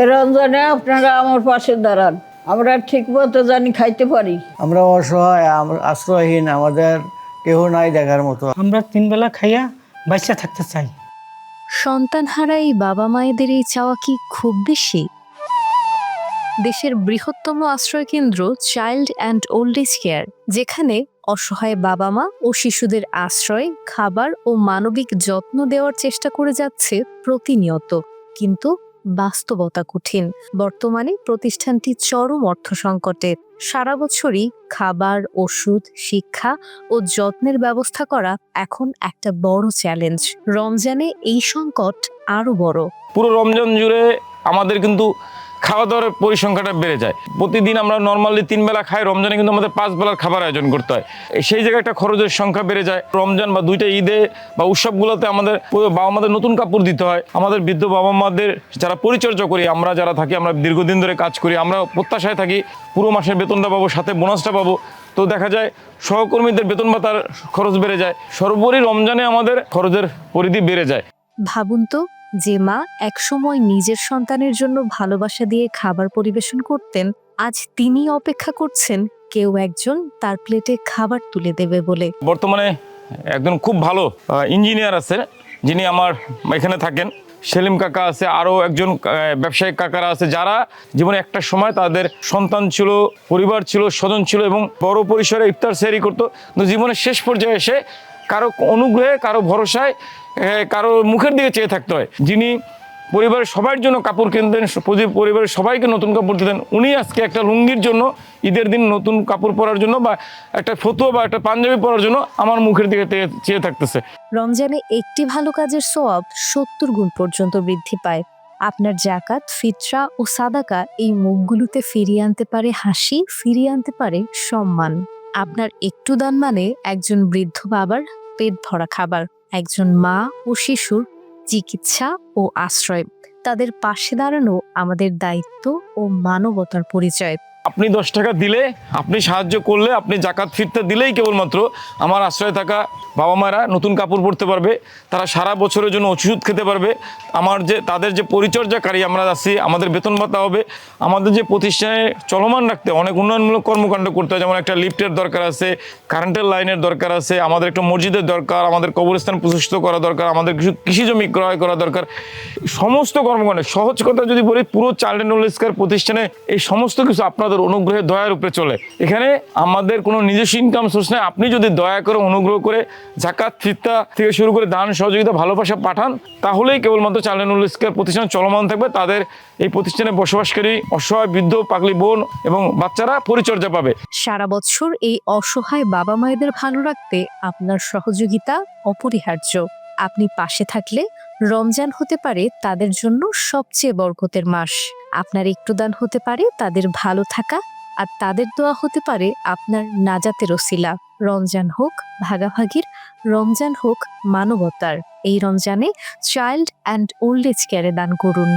এ রমজানে আপনারা আমার পাশে দাঁড়ান, আমরা ঠিক মতো জানি খাইতে পারি। আমরা অসহায়, আশ্রয়হীন, আমাদের কেউ নাই দেখার মতো। আমরা 3 বেলা খাইয়া বাঁচা থাকতে চাই। সন্তানহারা এই বাবা মায়েদের এই চাওয়া কি খুব বেশি? দেশের বৃহত্তম আশ্রয়কেন্দ্র child and old age care, যেখানে অসহায় বাবা মা ও শিশুদের আশ্রয়, খাবার ও মানবিক যত্ন দেওয়ার চেষ্টা করে যাচ্ছে প্রতিনিয়ত, কিন্তু বাস্তবতা কঠিন। বর্তমানে প্রতিষ্ঠানটি চরম অর্থ সংকটে। সারা বছরই খাবার, ওষুধ, শিক্ষা ও যত্নের ব্যবস্থা করা এখন একটা বড় চ্যালেঞ্জ। রমজানে এই সংকট আরো বড়। পুরো রমজান জুড়ে আমাদের কিন্তু খাওয়া দাওয়ার পরিসংখ্যাটা বেড়ে যায়। প্রতিদিন আমরা নর্মালি 3 বেলা খাই, রমজানে কিন্তু আমাদের 5 বেলার খাবার আয়োজন করতে হয়। সেই জায়গায় একটা খরচের সংখ্যা বেড়ে যায়। রমজান বা 2টা ঈদে বা উৎসবগুলোতে আমাদের বাবা মাদের নতুন কাপড় দিতে হয়। আমাদের বৃদ্ধ বাবা মাদের যারা পরিচর্যা করি, আমরা যারা থাকি, আমরা দীর্ঘদিন ধরে কাজ করি, আমরা প্রত্যাশায় থাকি পুরো মাসের বেতনটা পাবো, সাথে বোনাসটা পাবো। তো দেখা যায় সহকর্মীদের বেতন ভাতার খরচ বেড়ে যায়। সর্বোপরি রমজানে আমাদের খরচের পরিধি বেড়ে যায়। ভাবুন তো, যে মা একসময় নিজের সন্তানের জন্য ভালোবাসা দিয়ে খাবার পরিবেশন করতেন, আজ তিনি অপেক্ষা করছেন কেউ একজন তার প্লেটে খাবার তুলে দেবে বলে। বর্তমানে একজন খুব ভালো ইঞ্জিনিয়ার আছে, যিনি আমার এখানে থাকেন, সেলিম কাকা আছে, আরও একজন ব্যবসায়িক কাকারা আছে, যারা জীবনে একটা সময় তাদের সন্তান ছিল, পরিবার ছিল, স্বজন ছিল এবং বড় পরিসরে ইফতার সেহরি করতো। কিন্তু জীবনের শেষ পর্যায়ে এসে কারো অনুগ্রহে, কারো ভরসায়, কারো মুখের দিকে চেয়ে থাকতে হয়। যিনি পরিবারের সবার জন্য কাপড় কিনতেন, পরিবারের সবাইকে নতুন কাপড় দিতেন, উনি আজকে একটা লুঙ্গির জন্য, ঈদের দিন নতুন কাপড় পরার জন্য বা একটা ফতুয়া বা একটা পাঞ্জাবি পরার জন্য আমার মুখের দিকে চেয়ে থাকতেছে। রমজানে একটি ভালো কাজের সওয়াব 70 গুণ পর্যন্ত বৃদ্ধি পায়। আপনার জাকাত, ফিতরা ও সাদাকা এই মুখগুলোতে ফিরিয়ে আনতে পারে হাসি, ফিরিয়ে আনতে পারে সম্মান। আপনার একটু দান মানে একজন বৃদ্ধ বাবার পেট ভরা খাবার, একজন মা ও শিশুর চিকিৎসা ও আশ্রয়। তাদের পাশে দাঁড়ানো আমাদের দায়িত্ব ও মানবতার পরিচয়। আপনি 10 টাকা দিলে, আপনি সাহায্য করলে, আপনি জাকাত ফিরতে দিলেই কেবলমাত্র আমার আশ্রয়ে থাকা বাবা মায়েরা নতুন কাপড় পরতে পারবে, তারা সারা বছরের জন্য ওষুধ খেতে পারবে। তাদের যে পরিচর্যাকারী আমরা আছি, আমাদের বেতন ভাতা হবে। আমাদের যে প্রতিষ্ঠানে চলমান রাখতে অনেক উন্নয়নমূলক কর্মকাণ্ড করতে হয়, যেমন একটা লিফটের দরকার আছে, কারেন্টের লাইনের দরকার আছে, আমাদের একটা মসজিদের দরকার, আমাদের কবরস্থান প্রতিষ্ঠিত করা দরকার, আমাদের কিছু কৃষি জমি ক্রয় করা দরকার। সমস্ত কর্মকাণ্ড, সহজ কথা যদি বলি, পুরো child and old age care প্রতিষ্ঠানে এই সমস্ত কিছু আপনাদের অনুগ্রহে, দয়ার উপরে চলে। এখানে আমাদের কোনো নিজস্ব ইনকাম সোর্স নেই। আপনি যদি দয়া করে, অনুগ্রহ করে জাকাত, ফিতরা থেকে শুরু করে দান, সহযোগিতা, ভালোবাসা পাঠান, তাহলেই কেবলমাত্র child and old age care প্রতিষ্ঠান চলমান থাকবে। তাদের এই প্রতিষ্ঠানে বসবাসকারী অসহায় বৃদ্ধ, পাগলি বোন এবং বাচ্চারা পরিচর্যা পাবে। সারা বছর এই অসহায় বাবা মায়েদের ভালো রাখতে আপনার সহযোগিতা অপরিহার্য। আপনি পাশে থাকলে রমজান হতে পারে তাদের জন্য সবচেয়ে বরকতের মাস। আপনার একটু দান হতে পারে তাদের ভালো থাকা, আর তাদের দোয়া হতে পারে আপনার নাজাতের ওসিলা। রমজান হোক ভাগাভাগির, রমজান হোক মানবতার। এই রমজানে চাইল্ড অ্যান্ড ওল্ড এজ কেয়ারে দান করুন।